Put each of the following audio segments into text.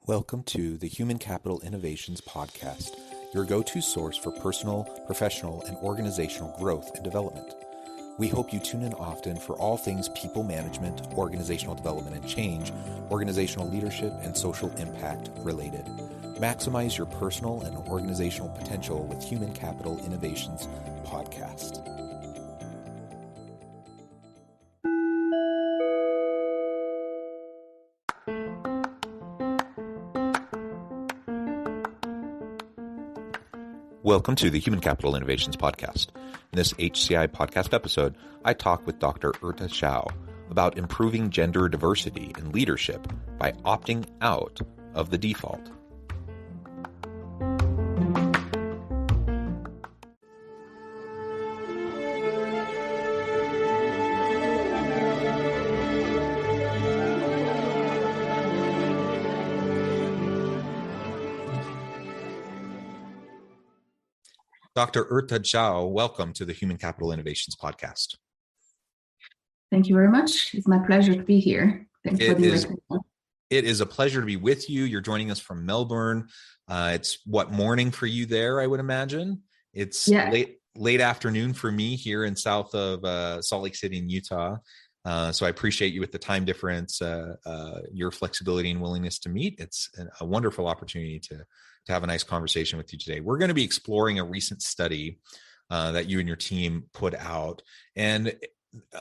Welcome to the Human Capital Innovations Podcast, your go-to source for personal, professional, and organizational growth and development. We hope you tune in often for all things people management, organizational development and change, organizational leadership, and social impact related. Maximize your personal and organizational potential with Human Capital Innovations Podcast. Welcome to the Human Capital Innovations Podcast. In this HCI podcast episode, I talk with Dr. Erte Xiao about improving gender diversity in leadership by opting out of the default. Dr. Erte Xiao, welcome to the Human Capital Innovations Podcast. Thank you very much. It's my pleasure to be here. Thanks for the invitation. It is a pleasure to be with you. You're joining us from Melbourne. It's morning for you there, I would imagine. It's late afternoon for me here in south of Salt Lake City in Utah. So I appreciate you with the time difference, your flexibility and willingness to meet. It's a wonderful opportunity to have a nice conversation with you today. We're going to be exploring a recent study that you and your team put out, and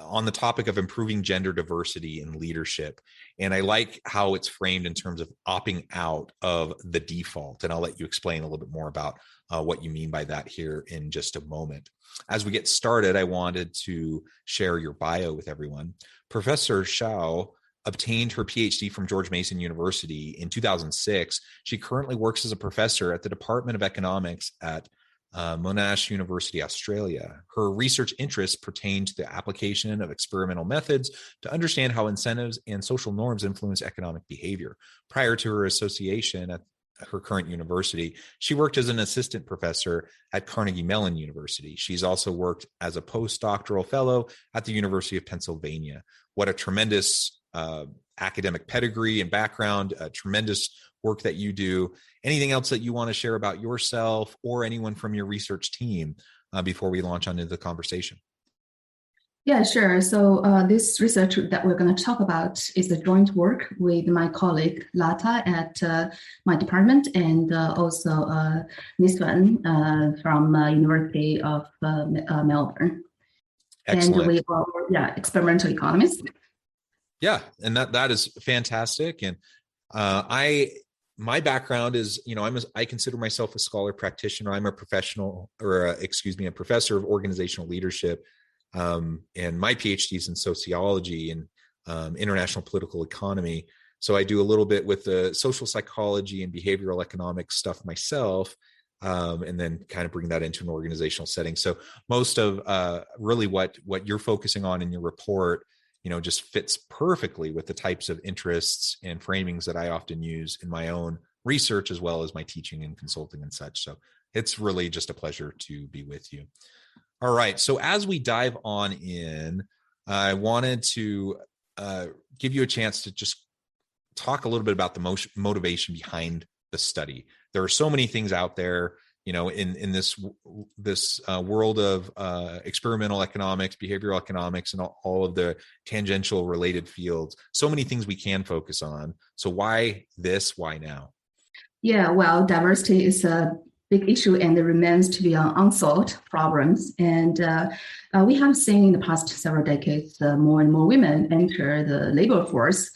on the topic of improving gender diversity in leadership. And I like how it's framed in terms of opting out of the default. And I'll let you explain a little bit more about what you mean by that here in just a moment. As we get started, I wanted to share your bio with everyone. Professor Xiao obtained her Ph.D. from George Mason University in 2006. She currently works as a professor at the Department of Economics at Monash University, Australia. Her research interests pertain to the application of experimental methods to understand how incentives and social norms influence economic behavior. Prior to her association at her current university, she worked as an assistant professor at Carnegie Mellon University. She's also worked as a post-doctoral fellow at the University of Pennsylvania. What a tremendous academic pedigree and background, tremendous work that you do. Anything else that you want to share about yourself or anyone from your research team before we launch on into the conversation? Yeah, sure. So this research that we're going to talk about is a joint work with my colleague Lata at my department, and also Niswan from University of Melbourne. Excellent. And we are experimental economists. Yeah, and that is fantastic. And my background is, I consider myself a scholar practitioner. I'm a professional, a professor of organizational leadership. And my PhD is in sociology and international political economy. So I do a little bit with the social psychology and behavioral economics stuff myself, and then kind of bring that into an organizational setting. So most of really what you're focusing on in your report, just fits perfectly with the types of interests and framings that I often use in my own research, as well as my teaching and consulting and such. So it's really just a pleasure to be with you. All right. So as we dive on in, I wanted to give you a chance to just talk a little bit about the motivation behind the study. There are so many things out there, in this world of experimental economics, behavioral economics, and all of the tangential related fields. So many things we can focus on. So why this? Why now? Yeah, well, diversity is a big issue, and it remains to be an unsolved problems. And we have seen in the past several decades more and more women enter the labor force.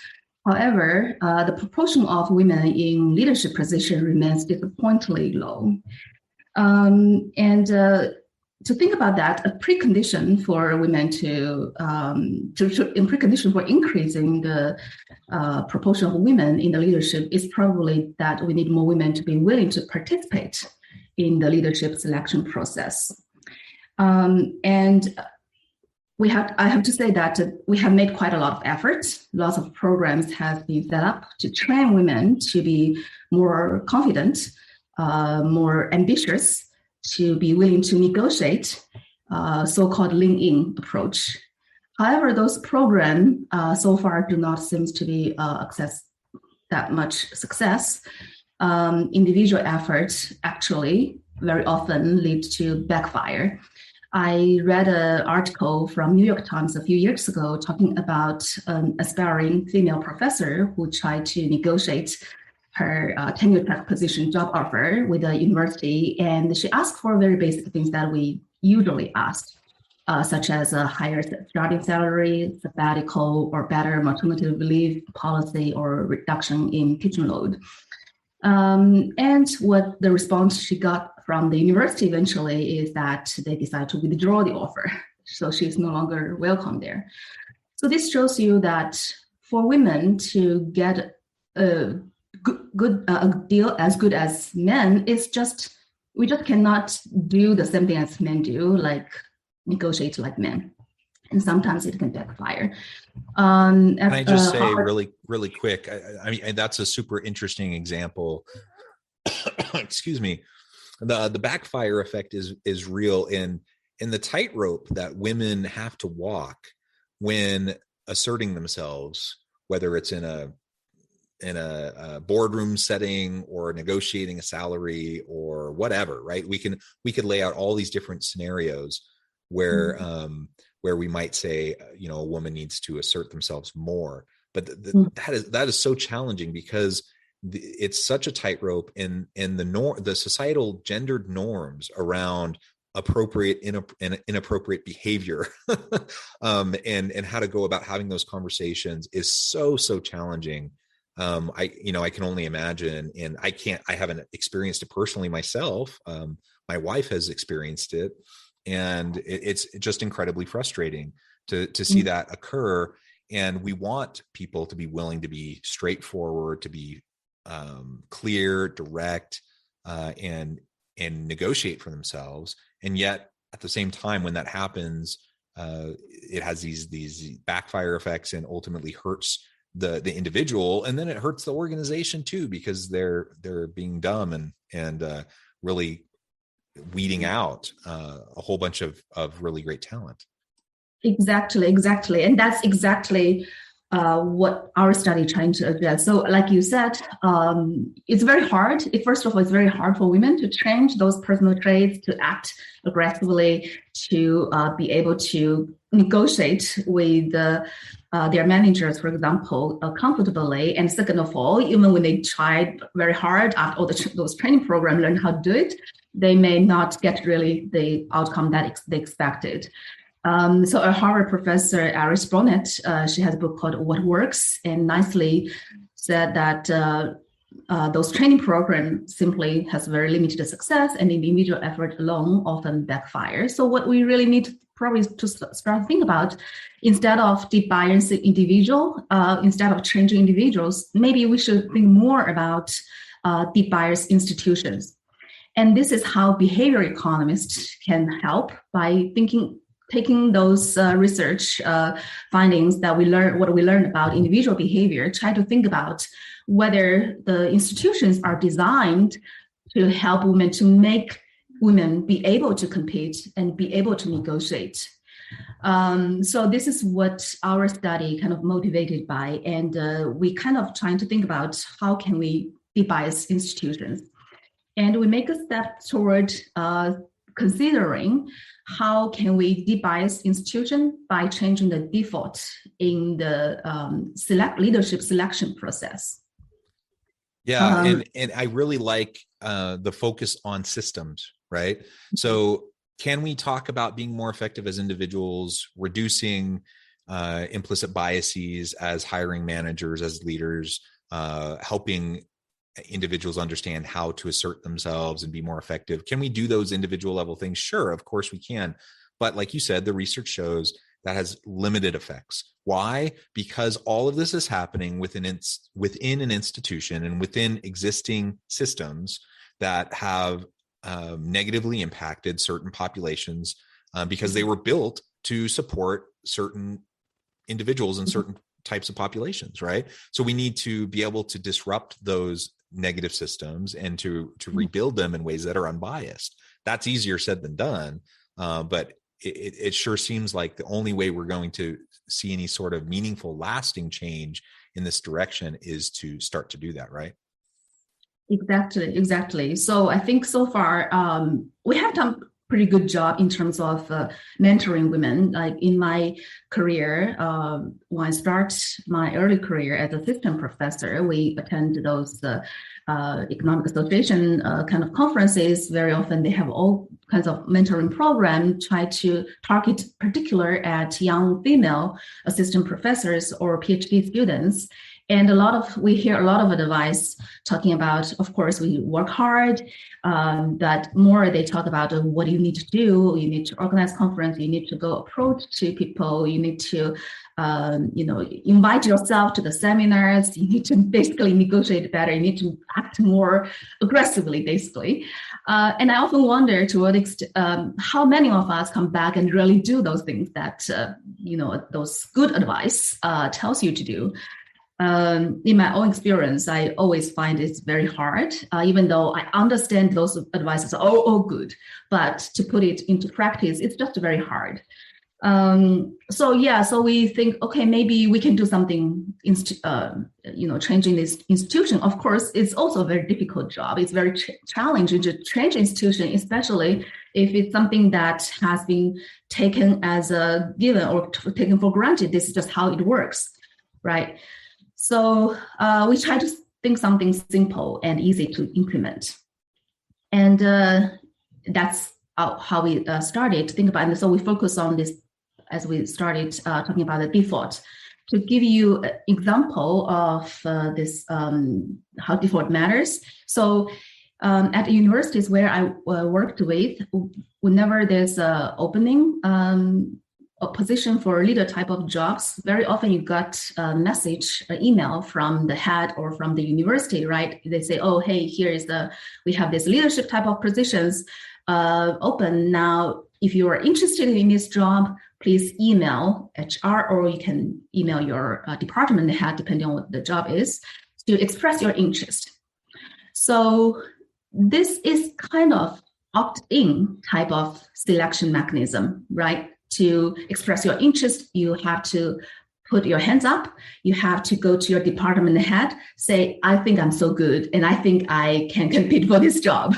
However, the proportion of women in leadership position remains disappointingly low. And to think about that, a precondition for women precondition for increasing the proportion of women in the leadership is probably that we need more women to be willing to participate in the leadership selection process. And I have to say that we have made quite a lot of effort. Lots of programs have been set up to train women to be more confident, more ambitious, to be willing to negotiate, so-called lean-in approach. However, those programs so far do not seem to be that much success, individual efforts actually very often lead to backfire. I read an article from New York Times a few years ago talking about an aspiring female professor who tried to negotiate her tenure track position job offer with a university, and she asked for very basic things that we usually ask, such as a higher starting salary, sabbatical, or better maternity leave policy, or reduction in teaching load. And what the response she got from the university eventually is that they decided to withdraw the offer. So she's no longer welcome there. So this shows you that for women to get a deal as good as men, we just cannot do the same thing as men do, like negotiate like men. And sometimes it can backfire. Can I just say really quick? I mean, that's a super interesting example. Excuse me. The backfire effect is real in the tightrope that women have to walk when asserting themselves, whether it's in a boardroom setting or negotiating a salary or whatever. Right? We could lay out all these different scenarios where we might say, a woman needs to assert themselves more, but that is so challenging because it's such a tightrope in the societal gendered norms around appropriate and inappropriate behavior, and how to go about having those conversations is so challenging. I can only imagine, and I haven't experienced it personally myself. My wife has experienced it. And it's just incredibly frustrating to see that occur. And we want people to be willing to be straightforward, to be clear, direct, and negotiate for themselves. And yet, at the same time, when that happens, it has these backfire effects and ultimately hurts the individual, and then it hurts the organization too because they're being dumb and really weeding out a whole bunch of really great talent. Exactly. And that's exactly what our study trying to address. So like you said, it's very hard. First of all, it's very hard for women to change those personal traits, to act aggressively, to be able to negotiate with their managers, for example, comfortably. And second of all, even when they tried very hard after all those training programs, learn how to do it, they may not get really the outcome that they expected. So a Harvard professor, Iris Burnett, she has a book called What Works, and nicely said that those training programs simply has very limited success, and individual effort alone often backfires. So what we really need probably to start to think about, instead of debiasing individual, instead of changing individuals, maybe we should think more about debiased institutions. And this is how behavior economists can help by taking those research findings that we learn about individual behavior, try to think about whether the institutions are designed to help women, to make women be able to compete and be able to negotiate. So this is what our study kind of motivated by, and we kind of trying to think about how can we debias institutions. And we make a step toward considering how can we debias institution by changing the default in the leadership selection process. Yeah, and I really like the focus on systems, right? So can we talk about being more effective as individuals, reducing implicit biases as hiring managers, as leaders, helping individuals understand how to assert themselves and be more effective? Can we do those individual level things? Sure, of course we can. But like you said, the research shows that has limited effects. Why? Because all of this is happening within an institution and within existing systems that have negatively impacted certain populations because they were built to support certain individuals and certain types of populations, right? So we need to be able to disrupt those negative systems and to rebuild them in ways that are unbiased. That's easier said than done, but it sure seems like the only way we're going to see any sort of meaningful, lasting change in this direction is to start to do that, right? Exactly. So I think so far we have done pretty good job in terms of mentoring women. Like in my career, when I start my early career as assistant professor, we attend those economic association kind of conferences. Very often they have all kinds of mentoring program, try to target particular at young female assistant professors or PhD students. And we hear a lot of advice talking about, of course, we work hard, but more they talk about what you need to do. You need to organize conference. You need to go approach to people. You need to, invite yourself to the seminars. You need to basically negotiate better. You need to act more aggressively, basically. And I often wonder to what extent, how many of us come back and really do those things that, those good advice tells you to do. In my own experience, I always find it's very hard, even though I understand those advices are all good, but to put it into practice, it's just very hard. So we think, okay, maybe we can do something, changing this institution. Of course, it's also a very difficult job. It's very challenging to change institution, especially if it's something that has been taken as a given or taken for granted. This is just how it works, right? So we try to think something simple and easy to implement. And that's how we started to think about it. And so we focus on this as we started talking about the default. To give you an example of this, how default matters. So at universities where I worked with, whenever there's an opening, a position for leader type of jobs, very often you got a message, an email from the head or from the university, right? They say, oh, hey, we have this leadership type of positions open. Now, if you are interested in this job, please email HR, or you can email your department head, depending on what the job is, to express your interest. So this is kind of opt-in type of selection mechanism, right? To express your interest, you have to put your hands up. You have to go to your department head, say, I think I'm so good, and I think I can compete for this job.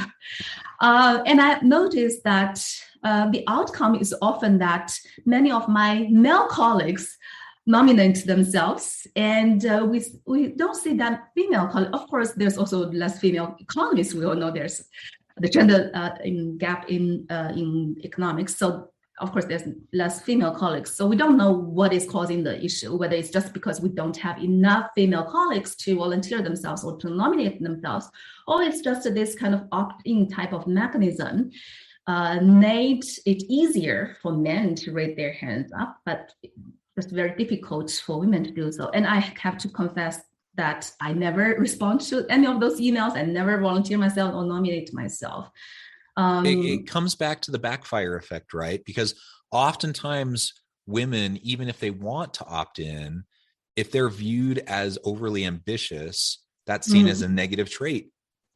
And I've noticed that the outcome is often that many of my male colleagues nominate themselves, and we don't see that female colleagues. Of course, there's also less female economists. We all know there's the gender gap in economics. So of course, there's less female colleagues. So we don't know what is causing the issue, whether it's just because we don't have enough female colleagues to volunteer themselves or to nominate themselves, or it's just this kind of opt-in type of mechanism made it easier for men to raise their hands up, but it's very difficult for women to do so. And I have to confess that I never respond to any of those emails. I never volunteer myself or nominate myself. It comes back to the backfire effect, right? Because oftentimes women, even if they want to opt in, if they're viewed as overly ambitious, that's seen as a negative trait.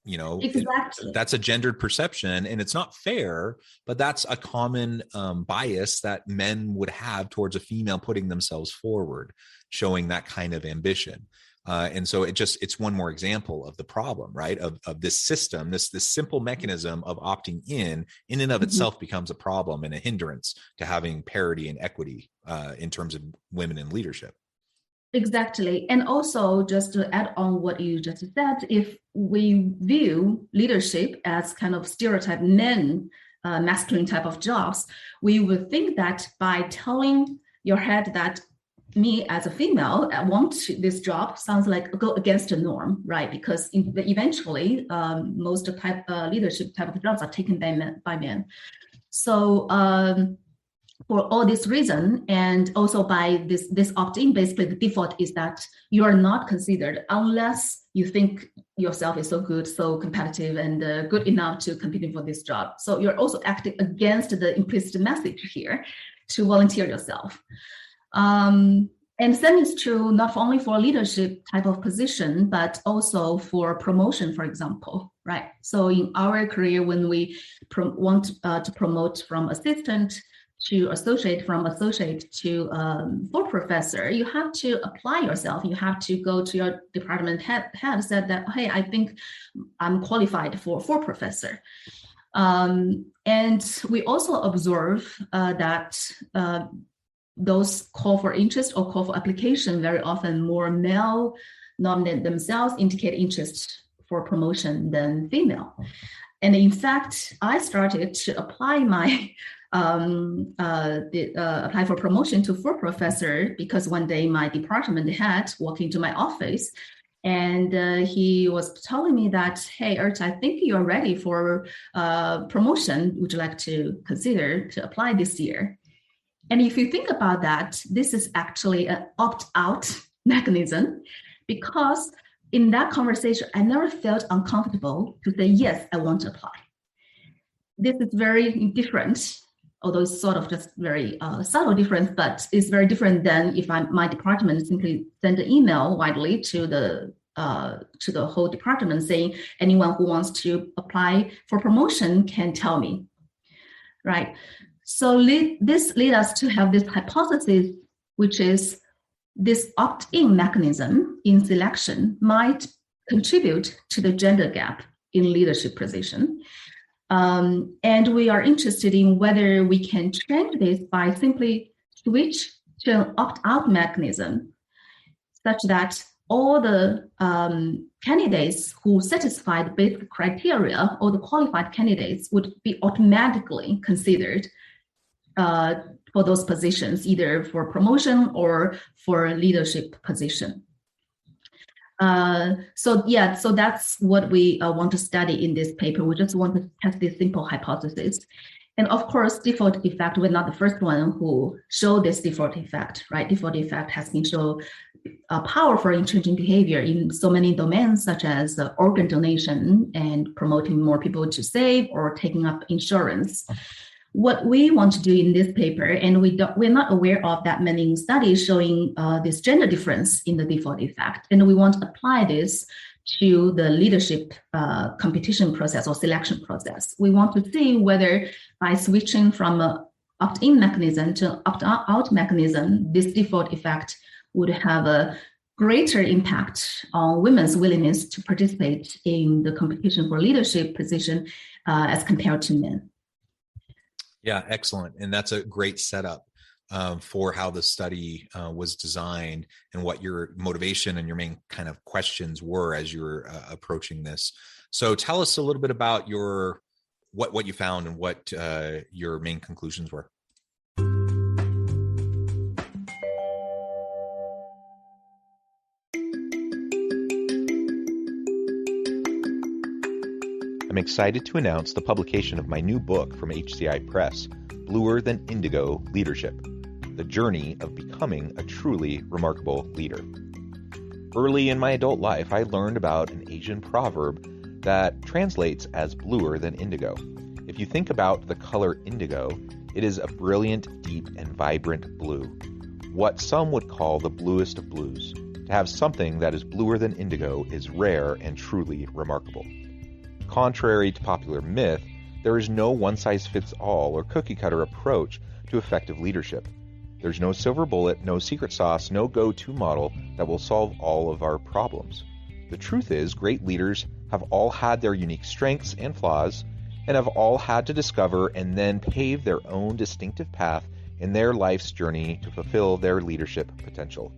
Exactly. That's a gendered perception, and it's not fair, but that's a common bias that men would have towards a female putting themselves forward, showing that kind of ambition. And so it's one more example of the problem, right? Of this system, this simple mechanism of opting in and of itself becomes a problem and a hindrance to having parity and equity in terms of women in leadership. Exactly. And also, just to add on what you just said, if we view leadership as kind of stereotype men, masculine type of jobs, we would think that by telling your head that me as a female, I want this job, sounds like go against the norm, right? Because eventually, most leadership type of jobs are taken by men. So for all this reason, and also by this opt-in, basically the default is that you are not considered unless you think yourself is so good, so competitive, and good enough to compete for this job. So you're also acting against the implicit message here to volunteer yourself. And same is true not only for leadership type of position, but also for promotion, for example, right? So in our career, when we want to promote from assistant to associate, from associate to full professor, you have to apply yourself. You have to go to your department head said that, hey, I think I'm qualified for full professor. And we also observe that those call for interest or call for application very often more male nominate themselves indicate interest for promotion than female. And in fact, I started to apply my apply for promotion to full professor because one day my department head walked into my office and he was telling me that, hey, Erte, I think you're ready for promotion. Would you like to consider to apply this year? And if you think about that, this is actually an opt-out mechanism, because in that conversation, I never felt uncomfortable to say, yes, I want to apply. This is very different, although it's sort of just very subtle difference, but it's very different than if my department simply send an email widely to the whole department saying, anyone who wants to apply for promotion can tell me, right? So this leads us to have this hypothesis, which is this opt-in mechanism in selection might contribute to the gender gap in leadership position. And we are interested in whether we can change this by simply switch to an opt-out mechanism, such that all the candidates who satisfy the basic criteria, or the qualified candidates, would be automatically considered for those positions, either for promotion or for a leadership position. So that's what we want to study in this paper. We just want to test this simple hypothesis. And of course, default effect, we're not the first one who showed this default effect, right? Default effect has been shown powerful in changing behavior in so many domains, such as organ donation and promoting more people to save or taking up insurance. What we want to do in this paper, and we're not aware of that many studies showing this gender difference in the default effect, and we want to apply this to the leadership competition process or selection process. We want to see whether by switching from an opt-in mechanism to opt-out mechanism, this default effect would have a greater impact on women's willingness to participate in the competition for leadership position as compared to men. Yeah, excellent. And that's a great setup for how the study was designed and what your motivation and your main kind of questions were as you were approaching this. So tell us a little bit about what you found and what your main conclusions were. I'm excited to announce the publication of my new book from HCI Press, Bluer Than Indigo Leadership, The Journey of Becoming a Truly Remarkable Leader. Early in my adult life, I learned about an Asian proverb that translates as bluer than indigo. If you think about the color indigo, it is a brilliant, deep, and vibrant blue, what some would call the bluest of blues. To have something that is bluer than indigo is rare and truly remarkable. Contrary to popular myth, there is no one-size-fits-all or cookie-cutter approach to effective leadership. There's no silver bullet, no secret sauce, no go-to model that will solve all of our problems. The truth is, great leaders have all had their unique strengths and flaws, and have all had to discover and then pave their own distinctive path in their life's journey to fulfill their leadership potential.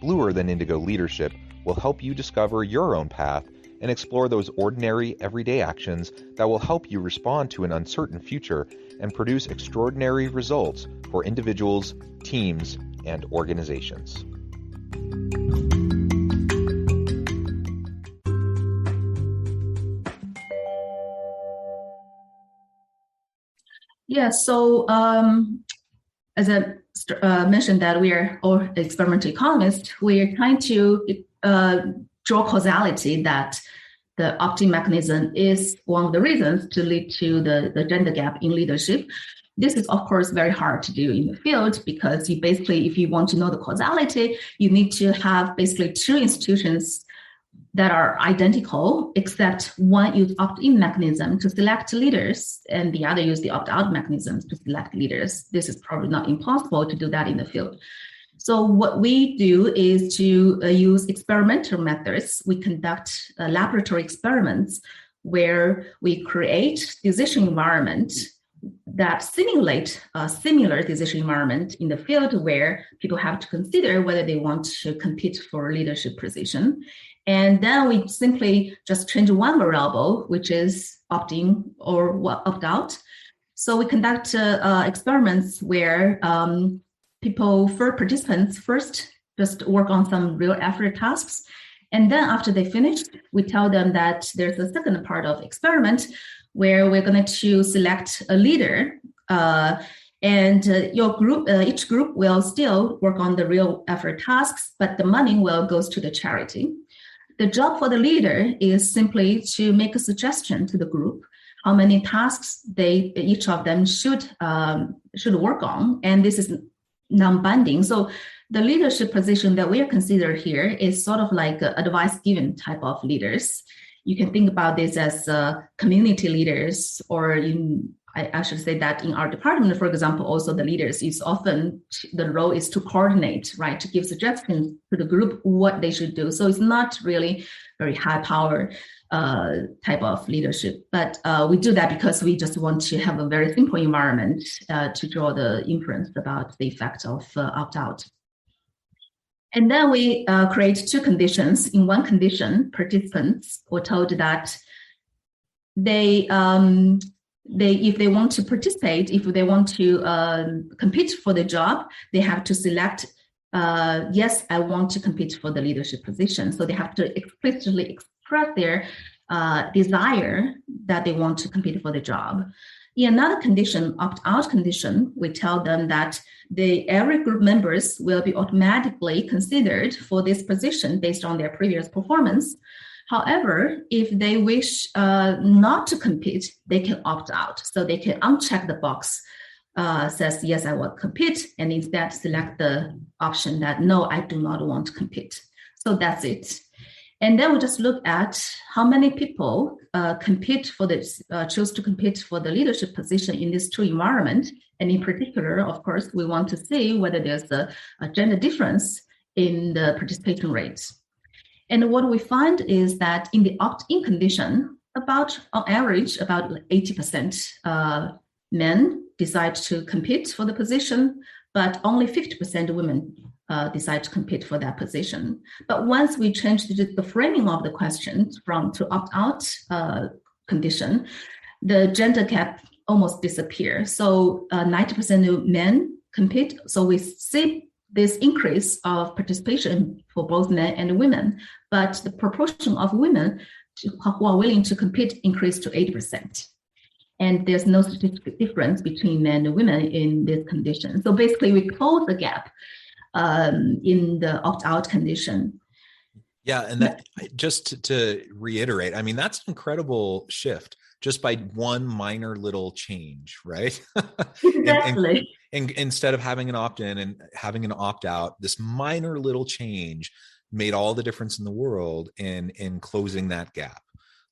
Bluer Than Indigo Leadership will help you discover your own path and explore those ordinary, everyday actions that will help you respond to an uncertain future and produce extraordinary results for individuals, teams, and organizations. Yeah, so as I mentioned that we are all experimental economists, we are trying to draw causality that the opt-in mechanism is one of the reasons to lead to the gender gap in leadership. This is, of course, very hard to do in the field because you basically, if you want to know the causality, you need to have basically two institutions that are identical, except one use opt-in mechanism to select leaders and the other use the opt-out mechanisms to select leaders. This is probably not impossible to do that in the field. So what we do is to use experimental methods. We conduct laboratory experiments where we create decision environment that simulate a similar decision environment in the field where people have to consider whether they want to compete for a leadership position. And then we simply just change one variable, which is opt-in or opt-out. So we conduct experiments where participants first just work on some real effort tasks. And then after they finish, we tell them that there's a second part of experiment where we're going to select a leader. Your group, each group will still work on the real effort tasks, but the money will goes to the charity. The job for the leader is simply to make a suggestion to the group how many tasks each of them should work on, and this is non-binding. So the leadership position that we are considered here is sort of like advice given type of leaders. You can think about this as community leaders, or I should say that in our department, for example, also the leaders is often the role is to coordinate, right, to give suggestions to the group what they should do. So it's not really very high power type of leadership, but we do that because we just want to have a very simple environment to draw the inference about the effect of opt-out. And then we create two conditions. In one condition, participants were told that if they want to participate, if they want to compete for the job, they have to select, yes, I want to compete for the leadership position. So they have to explicitly express their desire that they want to compete for the job. In another condition, opt-out condition, we tell them that every group members will be automatically considered for this position based on their previous performance. However, if they wish not to compete, they can opt out. So they can uncheck the box, says, yes, I will compete, and instead select the option that, no, I do not want to compete. So that's it. And then we just look at how many people choose to compete for the leadership position in this two environment. And in particular, of course, we want to see whether there's a gender difference in the participation rates. And what we find is that in the opt-in condition, on average, about 80% men decide to compete for the position, but only 50% women decide to compete for that position. But once we change the framing of the question to opt-out condition, the gender gap almost disappears. So 90% of men compete. So we see this increase of participation for both men and women, but the proportion of women who are willing to compete increased to 80%. And there's no statistical difference between men and women in this condition. So basically we close the gap in the opt-out condition. Yeah, and that, just to reiterate, I mean, that's an incredible shift just by one minor little change, right? Exactly. and instead of having an opt-in and having an opt-out, this minor little change made all the difference in the world in closing that gap.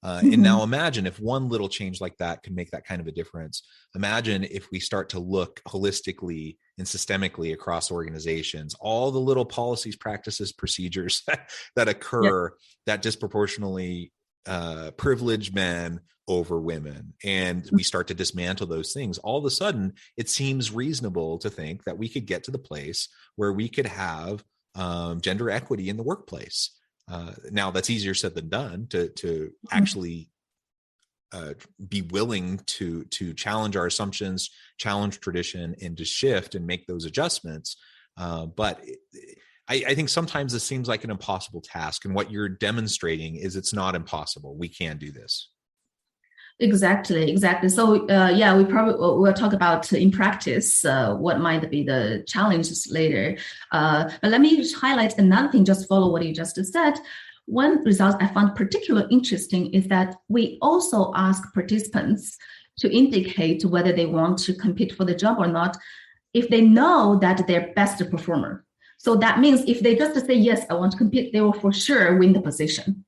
And now imagine if one little change like that can make that kind of a difference. Imagine if we start to look holistically and systemically across organizations, all the little policies, practices, procedures that occur that disproportionately privilege men over women. And we start to dismantle those things. All of a sudden, it seems reasonable to think that we could get to the place where we could have gender equity in the workplace. Now that's easier said than done to actually be willing to challenge our assumptions, challenge tradition, and to shift and make those adjustments. But I think sometimes this seems like an impossible task. And what you're demonstrating is it's not impossible. We can do this. Exactly. So we probably will talk about in practice what might be the challenges later. But let me just highlight another thing, just follow what you just said. One result I found particularly interesting is that we also ask participants to indicate whether they want to compete for the job or not if they know that they're best performer. So that means if they just say, yes, I want to compete, they will for sure win the position.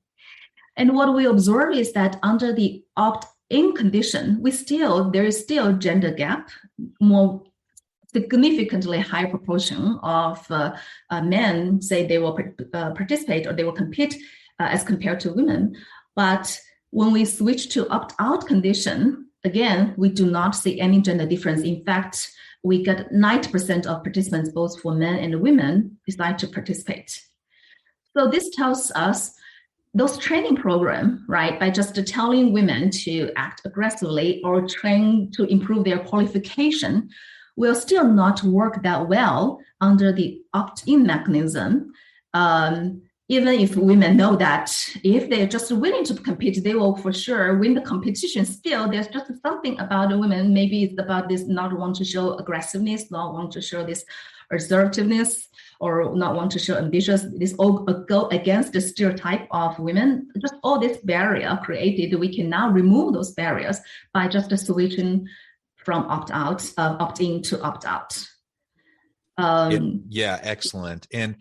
And what we observe is that under the opt-in condition, there is still gender gap, more significantly higher proportion of men say they will participate or they will compete as compared to women. But when we switch to opt-out condition, again, we do not see any gender difference. In fact, we get 90% of participants, both for men and women, decide to participate. So this tells us those training program, right, by just telling women to act aggressively or train to improve their qualification, will still not work that well under the opt-in mechanism. Even if women know that if they're just willing to compete, they will for sure win the competition. Still, there's just something about the women. Maybe it's about this not want to show aggressiveness, not want to show this assertiveness, or not want to show ambitious. This all go against the stereotype of women. Just all this barrier created, we can now remove those barriers by just switching from opt-in to opt-out. Yeah, excellent. And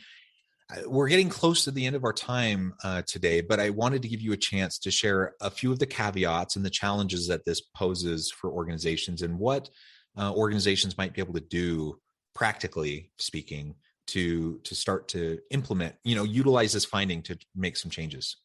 we're getting close to the end of our time today, but I wanted to give you a chance to share a few of the caveats and the challenges that this poses for organizations, and what organizations might be able to do, practically speaking, to start to implement, utilize this finding to make some changes.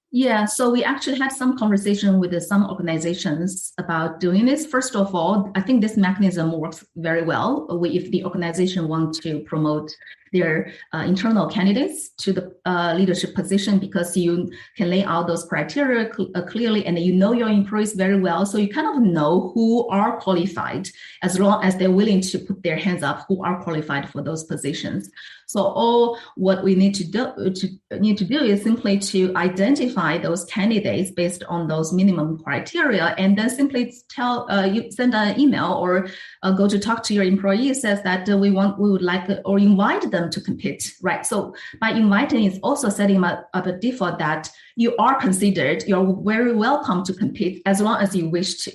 Yeah, so we actually had some conversation with some organizations about doing this. First of all, I think this mechanism works very well if the organization wants to promote their internal candidates to the leadership position, because you can lay out those criteria clearly, and you know your employees very well. So you kind of know who are qualified, as long as they're willing to put their hands up, who are qualified for those positions. So all what we need to do is simply to identify those candidates based on those minimum criteria, and then simply you send an email or go to talk to your employees, says that we would like or invite them to compete, right? So by inviting, it's also setting up a default that you are considered, you're very welcome to compete as long as you wish to.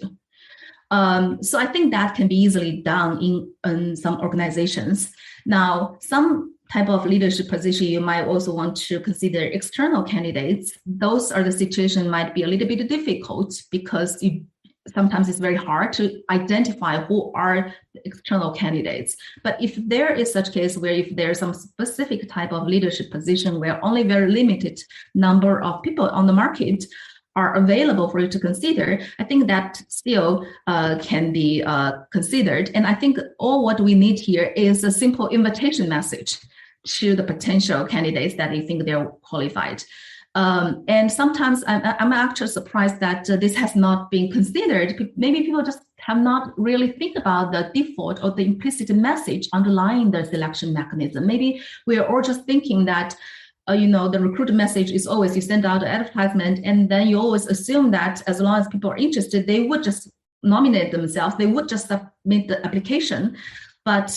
So I think that can be easily done in some organizations. Now, some type of leadership position, you might also want to consider external candidates. Those are the situation might be a little bit difficult, because sometimes it's very hard to identify who are the external candidates. But if there is such case where if there's some specific type of leadership position where only very limited number of people on the market are available for you to consider, I think that still can be considered. And I think all what we need here is a simple invitation message to the potential candidates that they think they're qualified. And sometimes I'm actually surprised that this has not been considered. Maybe people just have not really think about the default or the implicit message underlying the selection mechanism. Maybe we are all just thinking that the recruit message is always you send out an advertisement, and then you always assume that as long as people are interested, they would just nominate themselves, they would just submit the application. But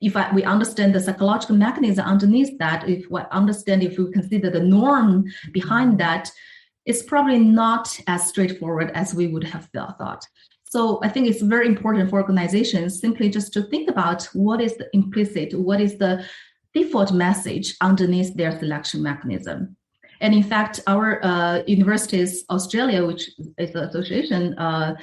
if we understand the psychological mechanism underneath that, if we consider the norm behind that, it's probably not as straightforward as we would have thought. So I think it's very important for organizations simply just to think about what is the implicit, what is the default message underneath their selection mechanism. And in fact, our Universities Australia, which is the association of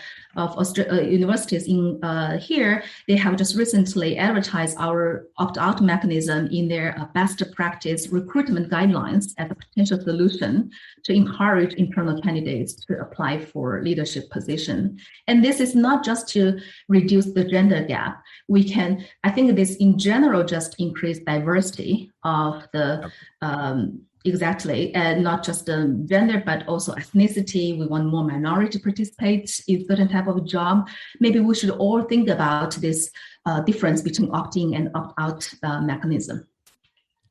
universities in here, they have just recently advertised our opt-out mechanism in their best practice recruitment guidelines as a potential solution to encourage internal candidates to apply for leadership position. And this is not just to reduce the gender gap. I think this in general just increase diversity of the exactly, and not just the gender, but also ethnicity. We want more minority to participate in certain type of job. Maybe we should all think about this difference between opt-in and opt-out mechanism.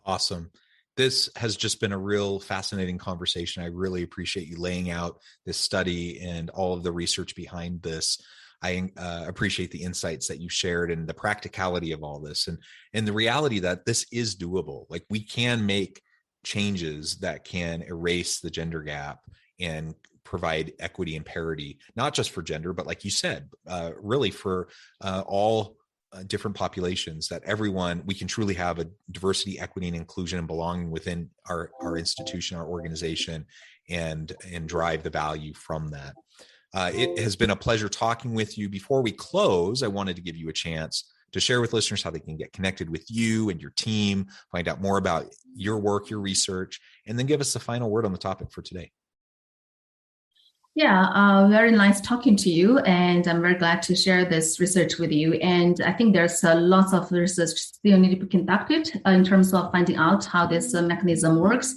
Awesome. This has just been a real fascinating conversation. I really appreciate you laying out this study and all of the research behind this. I appreciate the insights that you shared and the practicality of all this, and the reality that this is doable. Like, we can make changes that can erase the gender gap and provide equity and parity, not just for gender, but like you said, really for all different populations, that everyone, we can truly have a diversity, equity, and inclusion and belonging within our institution, our organization, and drive the value from that. It has been a pleasure talking with you. Before we close, I wanted to give you a chance to share with listeners how they can get connected with you and your team, find out more about your work, your research, and then give us the final word on the topic for today. Yeah, very nice talking to you, and I'm very glad to share this research with you. And I think there's lots of research still need to be conducted in terms of finding out how this mechanism works.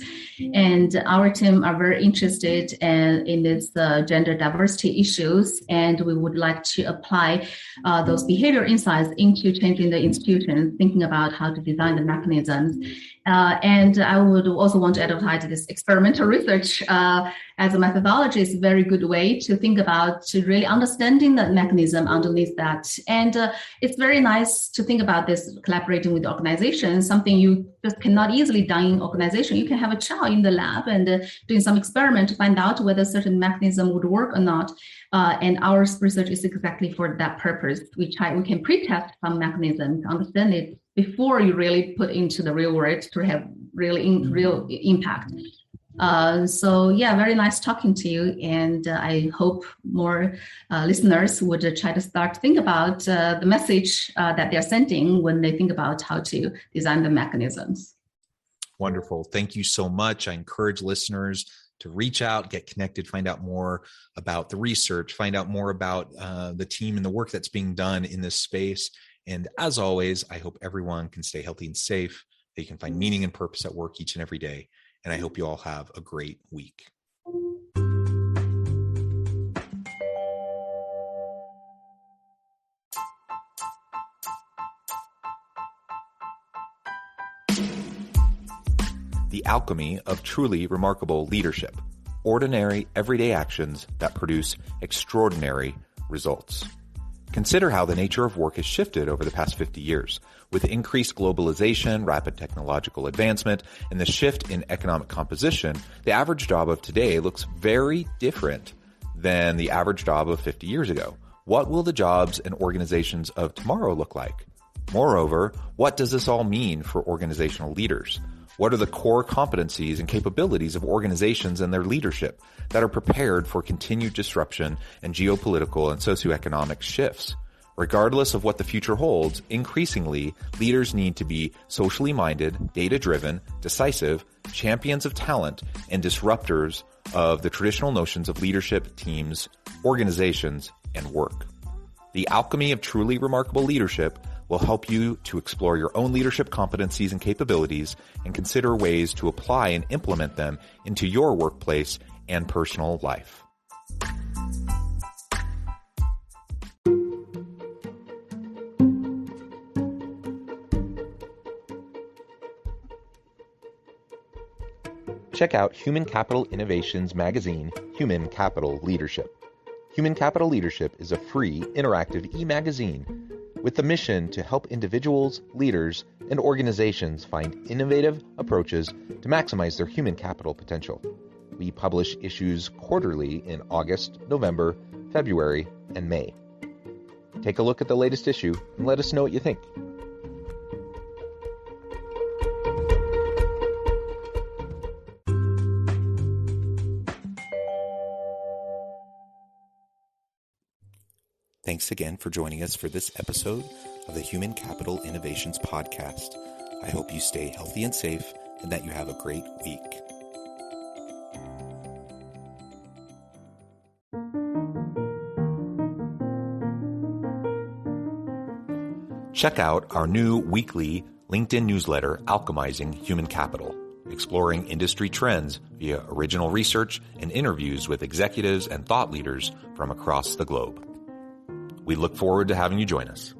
And our team are very interested in this gender diversity issues, and we would like to apply those behavior insights into changing the institutions, thinking about how to design the mechanisms. And I would also want to advertise this experimental research as a methodology is a very good way to think about to really understanding the mechanism underneath that. And it's very nice to think about this collaborating with organizations, something you just cannot easily done in organization. You can have a child in the lab and doing some experiment to find out whether a certain mechanism would work or not. And our research is exactly for that purpose. We can pre-test some mechanisms to understand it before you really put into the real world to have really real impact. So yeah, very nice talking to you, and I hope more listeners would try to start to think about the message that they're sending when they think about how to design the mechanisms. Wonderful. Thank you so much. I encourage listeners to reach out, get connected, find out more about the research, find out more about the team and the work that's being done in this space. And as always, I hope everyone can stay healthy and safe. They can find meaning and purpose at work each and every day. And I hope you all have a great week. The alchemy of truly remarkable leadership. Ordinary, everyday actions that produce extraordinary results. Consider how the nature of work has shifted over the past 50 years. With increased globalization, rapid technological advancement, and the shift in economic composition, the average job of today looks very different than the average job of 50 years ago. What will the jobs and organizations of tomorrow look like? Moreover, what does this all mean for organizational leaders? What are the core competencies and capabilities of organizations and their leadership that are prepared for continued disruption and geopolitical and socioeconomic shifts? Regardless of what the future holds, increasingly, leaders need to be socially minded, data-driven, decisive, champions of talent, and disruptors of the traditional notions of leadership, teams, organizations, and work. The alchemy of truly remarkable leadership will help you to explore your own leadership competencies and capabilities and consider ways to apply and implement them into your workplace and personal life. Check out Human Capital Innovations magazine, Human Capital Leadership. Human Capital Leadership is a free, interactive e-magazine with the mission to help individuals, leaders, and organizations find innovative approaches to maximize their human capital potential. We publish issues quarterly in August, November, February, and May. Take a look at the latest issue and let us know what you think. Thanks again for joining us for this episode of the Human Capital Innovations Podcast. I hope you stay healthy and safe and that you have a great week. Check out our new weekly LinkedIn newsletter, Alchemizing Human Capital, exploring industry trends via original research and interviews with executives and thought leaders from across the globe. We look forward to having you join us.